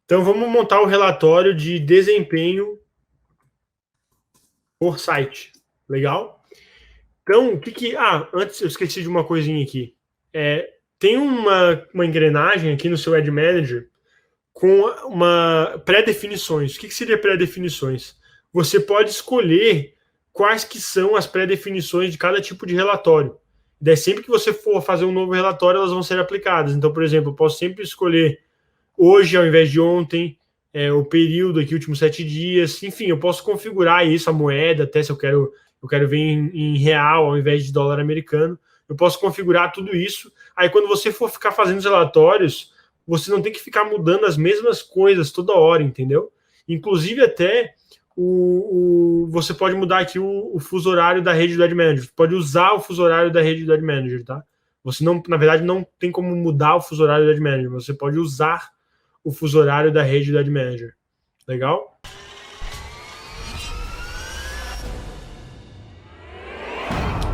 Então, vamos montar o relatório de desempenho por site. Legal? Então, o que que... Ah, antes eu esqueci de uma coisinha aqui. Tem uma engrenagem aqui no seu Ad Manager com uma pré-definições. O que que seria pré-definições? Você pode escolher quais que são as pré-definições de cada tipo de relatório. Daí, sempre que você for fazer um novo relatório, elas vão ser aplicadas. Então, por exemplo, eu posso sempre escolher hoje ao invés de ontem, o período aqui, últimos 7 dias, enfim, eu posso configurar isso, a moeda, até se eu quero ver em real ao invés de dólar americano, eu posso configurar tudo isso. Aí quando você for ficar fazendo os relatórios, você não tem que ficar mudando as mesmas coisas toda hora, entendeu? Inclusive até você pode mudar aqui o fuso horário da rede do Ad Manager, pode usar o fuso horário da rede do Ad Manager, tá? Você não, na verdade, não tem como mudar o fuso horário do Ad Manager, você pode usar o fuso horário da rede do Ad Manager. Legal?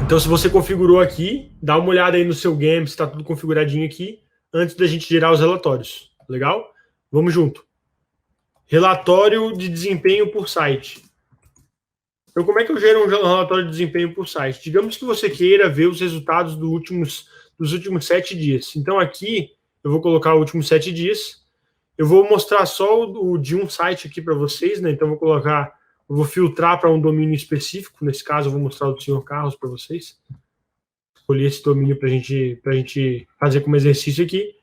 Então, se você configurou aqui, dá uma olhada aí no seu game, se está tudo configuradinho aqui, antes da gente gerar os relatórios. Legal? Vamos junto. Relatório de desempenho por site. Então, como é que eu gero um relatório de desempenho por site? Digamos que você queira ver os resultados dos últimos 7 dias. Então, aqui, eu vou colocar os últimos 7 dias. Eu vou mostrar só o de um site aqui para vocês, né? Então, eu vou filtrar para um domínio específico. Nesse caso, eu vou mostrar o do Senhor Carlos para vocês. Escolhi esse domínio para a gente fazer como exercício aqui.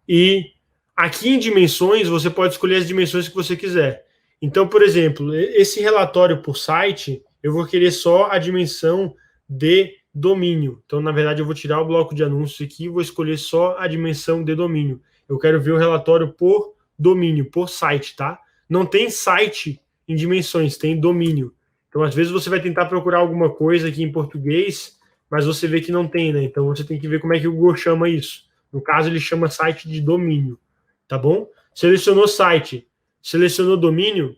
E aqui em dimensões, você pode escolher as dimensões que você quiser. Então, por exemplo, esse relatório por site, eu vou querer só a dimensão de domínio. Então, na verdade, eu vou tirar o bloco de anúncios aqui e vou escolher só a dimensão de domínio. Eu quero ver o relatório por domínio, por site, tá? Não tem site em dimensões, tem domínio. Então, às vezes, você vai tentar procurar alguma coisa aqui em português, mas você vê que não tem, né? Então, você tem que ver como é que o Google chama isso. No caso, ele chama site de domínio, tá bom? Selecionou site, selecionou domínio,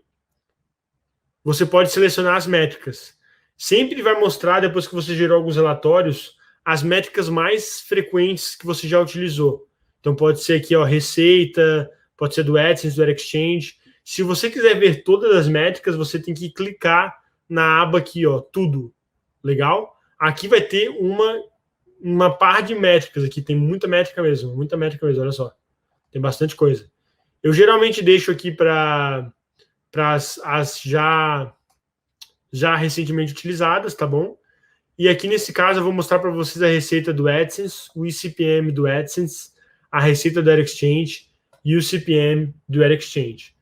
você pode selecionar as métricas. Sempre vai mostrar, depois que você gerou alguns relatórios, as métricas mais frequentes que você já utilizou. Então, pode ser aqui, ó, receita, pode ser do AdSense, do AdExchange. Se você quiser ver todas as métricas, você tem que clicar na aba aqui, ó, tudo. Legal? Aqui vai ter uma par de métricas aqui, tem muita métrica mesmo, olha só. Tem bastante coisa. Eu geralmente deixo aqui para as já recentemente utilizadas, tá bom? E aqui nesse caso eu vou mostrar para vocês a receita do AdSense, o ICPM do AdSense, a receita do AdExchange e o CPM do AdExchange.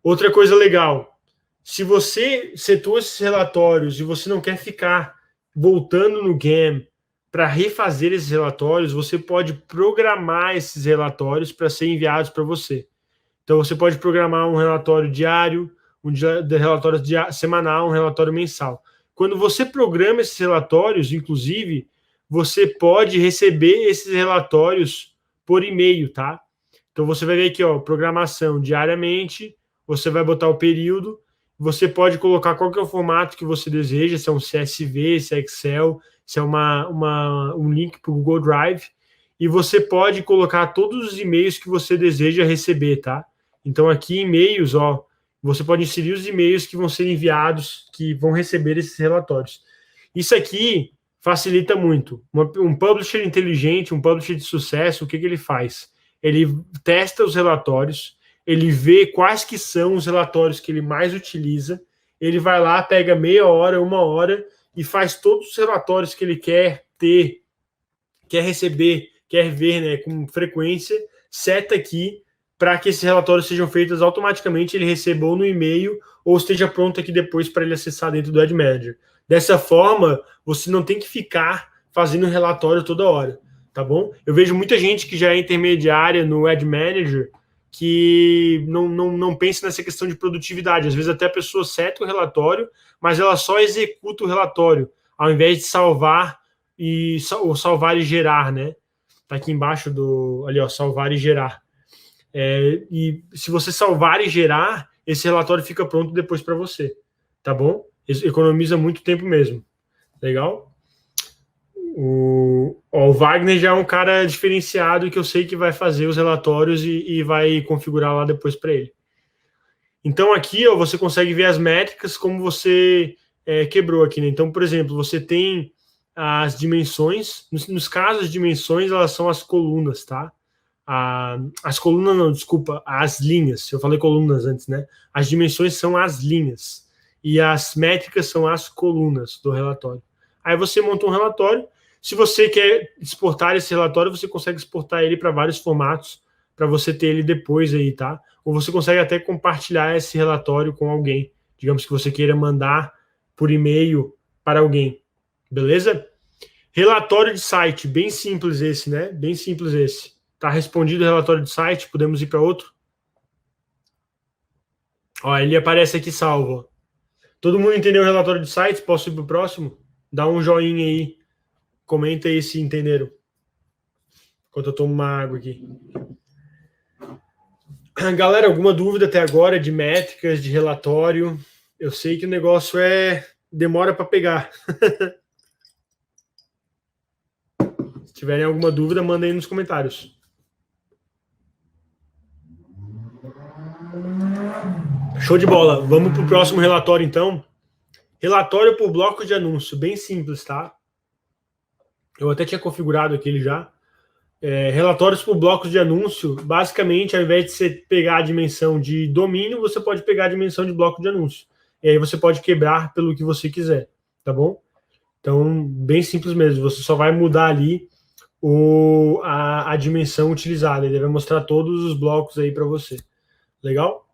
Outra coisa legal, se você setou esses relatórios e você não quer ficar voltando no GAM para refazer esses relatórios, você pode programar esses relatórios para ser enviados para você. Então, você pode programar um relatório diário, relatório semanal, um relatório mensal. Quando você programa esses relatórios, inclusive, você pode receber esses relatórios por e-mail, tá? Então, você vai ver aqui, ó, programação diariamente, você vai botar o período, você pode colocar qual que é o formato que você deseja, se é um CSV, se é Excel, se é um link para o Google Drive, e você pode colocar todos os e-mails que você deseja receber, tá? Então, aqui, e-mails, ó, você pode inserir os e-mails que vão ser enviados, que vão receber esses relatórios. Isso aqui facilita muito. Um publisher inteligente, um publisher de sucesso, o que ele faz? Ele testa os relatórios, ele vê quais que são os relatórios que ele mais utiliza, ele vai lá, pega meia hora, uma hora, e faz todos os relatórios que ele quer ter, quer receber, quer ver, né, com frequência, seta aqui para que esses relatórios sejam feitos automaticamente, ele receba ou no e-mail ou esteja pronto aqui depois para ele acessar dentro do Ad Manager. Dessa forma, você não tem que ficar fazendo relatório toda hora, tá bom? Eu vejo muita gente que já é intermediária no Ad Manager que não pensa nessa questão de produtividade. Às vezes até a pessoa seta o relatório, mas ela só executa o relatório, ao invés de salvar ou salvar e gerar, né? Tá aqui embaixo ali, ó, salvar e gerar. E se você salvar e gerar, esse relatório fica pronto depois para você, tá bom? Economiza muito tempo mesmo. Legal? O Wagner já é um cara diferenciado que eu sei que vai fazer os relatórios e vai configurar lá depois para ele. Então aqui ó, você consegue ver as métricas como você quebrou aqui, né? Então, por exemplo, você tem as dimensões. Nos casos, as dimensões elas são as colunas, tá? As colunas não, desculpa, as linhas. Eu falei colunas antes, né? As dimensões são as linhas e as métricas são as colunas do relatório. Aí você monta um relatório. Se você quer exportar esse relatório, você consegue exportar ele para vários formatos para você ter ele depois aí, tá? Ou você consegue até compartilhar esse relatório com alguém. Digamos que você queira mandar por e-mail para alguém. Beleza? Relatório de site, bem simples esse, né? Bem simples esse. Tá respondido o relatório de site, podemos ir para outro? Ó, ele aparece aqui salvo. Todo mundo entendeu o relatório de site? Posso ir para o próximo? Dá um joinha aí. Comenta aí se entenderam. Enquanto eu tomo uma água aqui. Galera, alguma dúvida até agora de métricas, de relatório? Eu sei que o negócio demora para pegar. Se tiverem alguma dúvida, mandem aí nos comentários. Show de bola. Vamos para o próximo relatório, então. Relatório por bloco de anúncio. Bem simples, tá? Eu até tinha configurado aquele já. Relatórios por blocos de anúncio. Basicamente, ao invés de você pegar a dimensão de domínio, você pode pegar a dimensão de bloco de anúncio. E aí você pode quebrar pelo que você quiser, tá bom? Então, bem simples mesmo. Você só vai mudar ali a dimensão utilizada. Ele vai mostrar todos os blocos aí para você. Legal?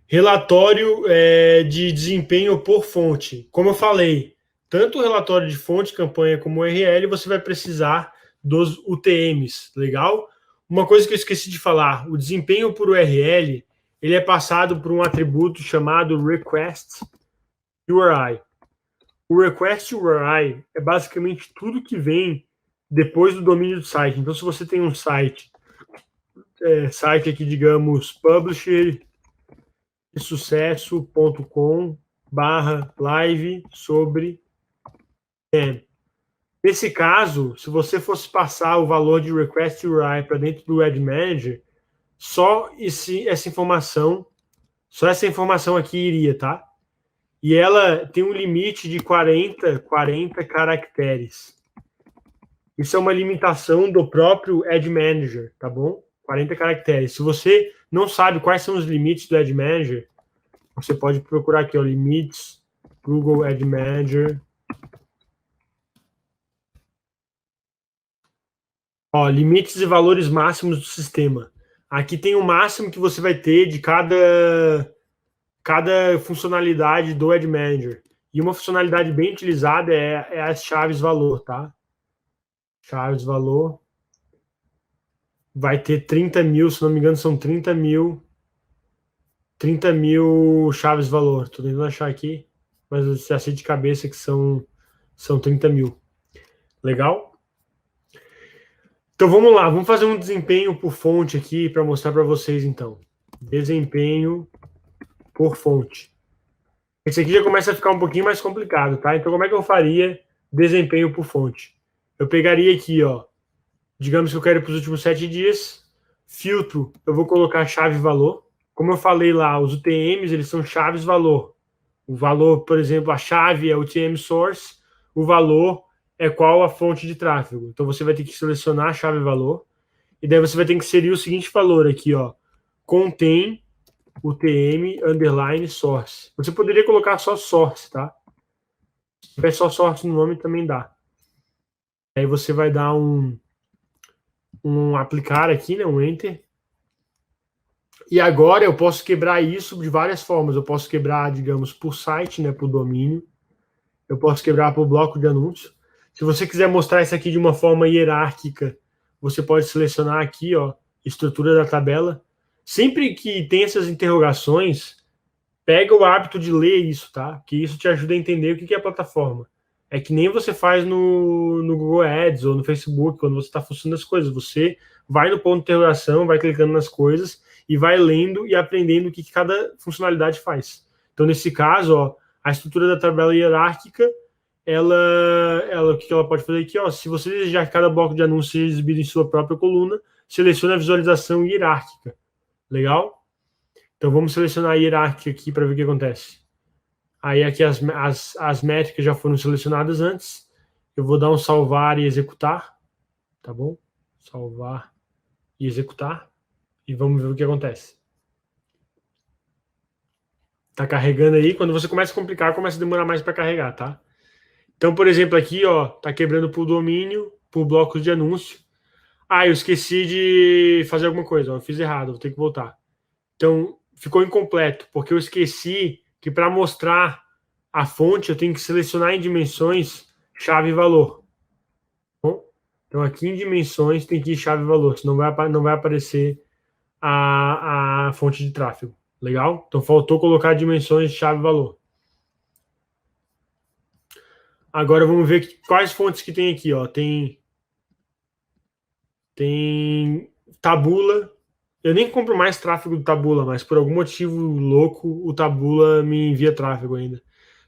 Relatório de desempenho por fonte. Como eu falei, tanto o relatório de fonte, campanha, como o URL, você vai precisar dos UTMs, legal? Uma coisa que eu esqueci de falar, o desempenho por URL, ele é passado por um atributo chamado Request URI. O Request URI é basicamente tudo que vem depois do domínio do site. Então, se você tem um site aqui, digamos, publisher sucesso.com/live sobre nesse caso, se você fosse passar o valor de request URI para dentro do Ad Manager, só essa informação aqui iria, tá? E ela tem um limite de 40 caracteres. Isso é uma limitação do próprio Ad Manager, tá bom? 40 caracteres. Se você não sabe quais são os limites do Ad Manager, você pode procurar aqui, ó, limites, Google Ad Manager. Ó, limites e valores máximos do sistema. Aqui tem o máximo que você vai ter de cada funcionalidade do Ad Manager. E uma funcionalidade bem utilizada é as chaves valor, tá? Chaves valor. Vai ter 30 mil, se não me engano, são 30 mil chaves valor. Estou tentando achar aqui, mas eu já sei de cabeça que são 30 mil. Legal? Então vamos lá, vamos fazer um desempenho por fonte aqui para mostrar para vocês então. Desempenho por fonte. Esse aqui já começa a ficar um pouquinho mais complicado, tá? Então como é que eu faria desempenho por fonte? Eu pegaria aqui, ó, digamos que eu quero para os últimos 7 dias, filtro, eu vou colocar chave valor. Como eu falei lá, os UTMs, eles são chaves valor. O valor, por exemplo, a chave é o UTM source, o valor é qual a fonte de tráfego. Então você vai ter que selecionar a chave valor e daí você vai ter que inserir o seguinte valor aqui, ó, contém UTM underline source. Você poderia colocar só source, tá? Se tiver só source no nome também dá. Aí você vai dar um aplicar aqui, né, um enter. E agora eu posso quebrar isso de várias formas. Eu posso quebrar, digamos, por site, né, por domínio. Eu posso quebrar por bloco de anúncio. Se você quiser mostrar isso aqui de uma forma hierárquica, você pode selecionar aqui, ó, estrutura da tabela. Sempre que tem essas interrogações, pega o hábito de ler isso, tá? Que isso te ajuda a entender o que é a plataforma. É que nem você faz no Google Ads ou no Facebook, quando você está funcionando as coisas. Você vai no ponto de interrogação, vai clicando nas coisas e vai lendo e aprendendo o que cada funcionalidade faz. Então, nesse caso, ó, a estrutura da tabela hierárquica o que ela pode fazer aqui, ó, se você desejar que cada bloco de anúncio seja exibido em sua própria coluna, selecione a visualização hierárquica. Legal? Então vamos selecionar a hierárquica aqui para ver o que acontece. Aí aqui as métricas já foram selecionadas antes. Eu vou dar um salvar e executar. Tá bom? Salvar e executar. E vamos ver o que acontece. Tá carregando aí. Quando você começa a complicar, começa a demorar mais para carregar, tá? Então, por exemplo, aqui, ó, tá quebrando por domínio, por blocos de anúncio. Ah, eu esqueci de fazer alguma coisa, ó, eu fiz errado, vou ter que voltar. Então, ficou incompleto, porque eu esqueci que para mostrar a fonte eu tenho que selecionar em dimensões chave e valor. Bom, então, aqui em dimensões tem que ir chave e valor, senão não vai aparecer a fonte de tráfego. Legal? Então, faltou colocar dimensões chave e valor. Agora vamos ver quais fontes que tem aqui, ó. Tem Taboola. Eu nem compro mais tráfego do Taboola, mas por algum motivo louco o Taboola me envia tráfego ainda.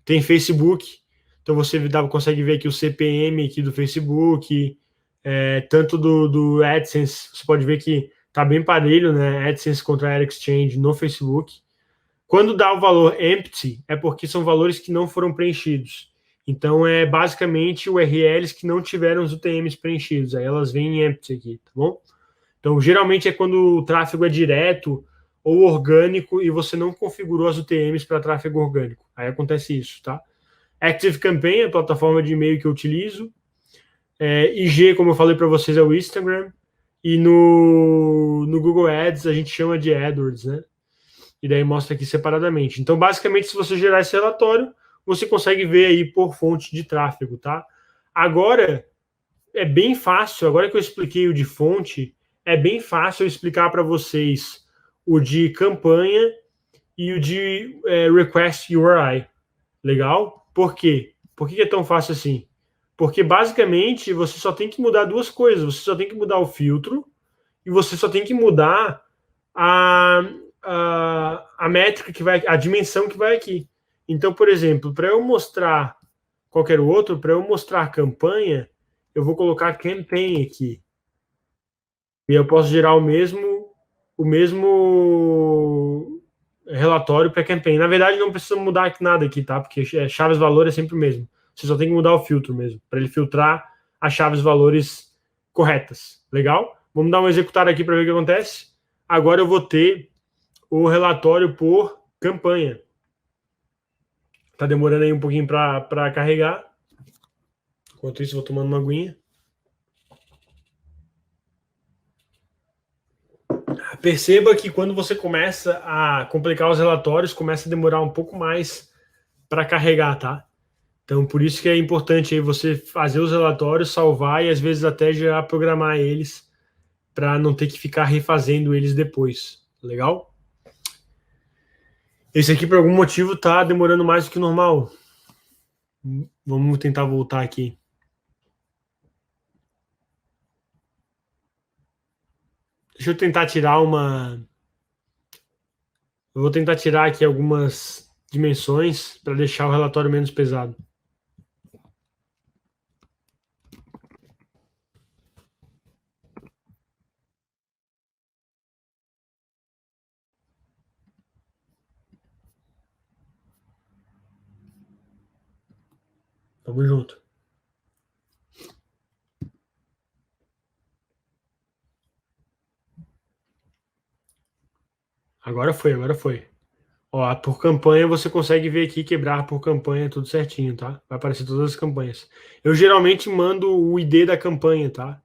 Tem Facebook, então você consegue ver aqui o CPM aqui do Facebook, tanto do AdSense, você pode ver que tá bem parelho, né? AdSense contra Ad Exchange no Facebook. Quando dá o valor empty, é porque são valores que não foram preenchidos. Então, é basicamente URLs que não tiveram os UTMs preenchidos. Aí elas vêm empty aqui, tá bom? Então, geralmente é quando o tráfego é direto ou orgânico e você não configurou as UTMs para tráfego orgânico. Aí acontece isso, tá? Active Campaign é a plataforma de e-mail que eu utilizo. IG, como eu falei para vocês, é o Instagram. E no Google Ads a gente chama de AdWords, né? E daí mostra aqui separadamente. Então, basicamente, se você gerar esse relatório, você consegue ver aí por fonte de tráfego, tá? Agora, é bem fácil, agora que eu expliquei o de fonte, é bem fácil eu explicar para vocês o de campanha e o de request URI. Legal? Por quê? Por que é tão fácil assim? Porque, basicamente, você só tem que mudar duas coisas. Você só tem que mudar o filtro e você só tem que mudar a, a métrica que vai, a dimensão que vai aqui. Então, por exemplo, para eu mostrar qualquer outro, para eu mostrar a campanha, eu vou colocar campaign aqui. E eu posso gerar o mesmo relatório para campaign. Na verdade, não precisa mudar nada aqui, tá? Porque chaves valor é sempre o mesmo. Você só tem que mudar o filtro mesmo, para ele filtrar as chaves valores corretas. Legal? Vamos dar um executar aqui para ver o que acontece. Agora eu vou ter o relatório por campanha. Tá demorando aí um pouquinho para carregar. Enquanto isso, vou tomando uma aguinha. Perceba que quando você começa a complicar os relatórios, começa a demorar um pouco mais para carregar, tá? Então, por isso que é importante aí você fazer os relatórios, salvar e às vezes até já programar eles para não ter que ficar refazendo eles depois. Legal? Esse aqui, por algum motivo, tá demorando mais do que normal. Vamos tentar voltar aqui. Deixa eu tentar tirar uma... Eu vou tentar tirar aqui algumas dimensões para deixar o relatório menos pesado. Tamo junto. Agora foi, agora foi. Ó, por campanha você consegue ver aqui, quebrar por campanha, tudo certinho, tá? Vai aparecer todas as campanhas. Eu geralmente mando o ID da campanha, tá?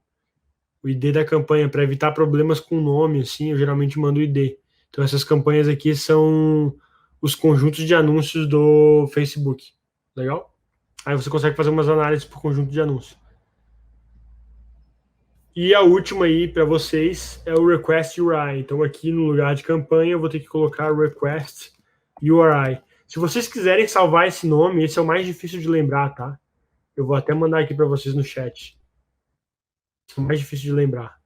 O ID da campanha, para evitar problemas com o nome, assim, eu geralmente mando o ID. Então essas campanhas aqui são os conjuntos de anúncios do Facebook. Legal? Aí você consegue fazer umas análises por conjunto de anúncios. E a última aí para vocês é o Request URI. Então aqui no lugar de campanha eu vou ter que colocar Request URI. Se vocês quiserem salvar esse nome, esse é o mais difícil de lembrar, tá? Eu vou até mandar aqui para vocês no chat. Esse é o mais difícil de lembrar.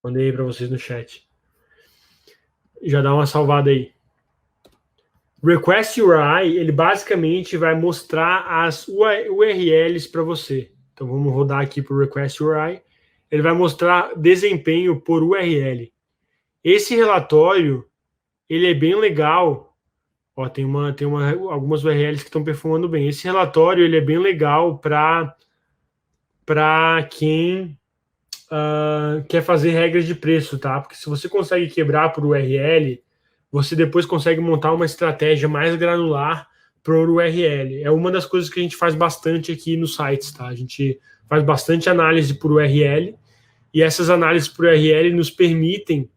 Mandei aí para vocês no chat. Já dá uma salvada aí. Request URI, ele basicamente vai mostrar as URLs para você. Então vamos rodar aqui para o Request URI. Ele vai mostrar desempenho por URL. Esse relatório, ele é bem legal. Ó, tem algumas URLs que estão performando bem. Esse relatório, ele é bem legal para quem quer fazer regras de preço, tá? Porque se você consegue quebrar por URL, você depois consegue montar uma estratégia mais granular por URL. É uma das coisas que a gente faz bastante aqui nos sites, tá? A gente faz bastante análise por URL, e essas análises por URL nos permitem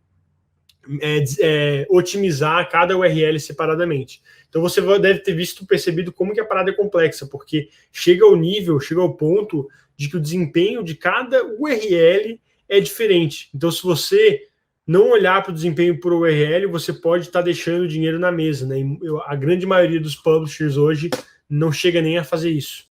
otimizar cada URL separadamente. Então você deve ter percebido como que a parada é complexa, porque chega ao ponto de que o desempenho de cada URL é diferente. Então, se você não olhar para o desempenho por URL, você pode estar deixando dinheiro na mesa, né? A grande maioria dos publishers hoje não chega nem a fazer isso.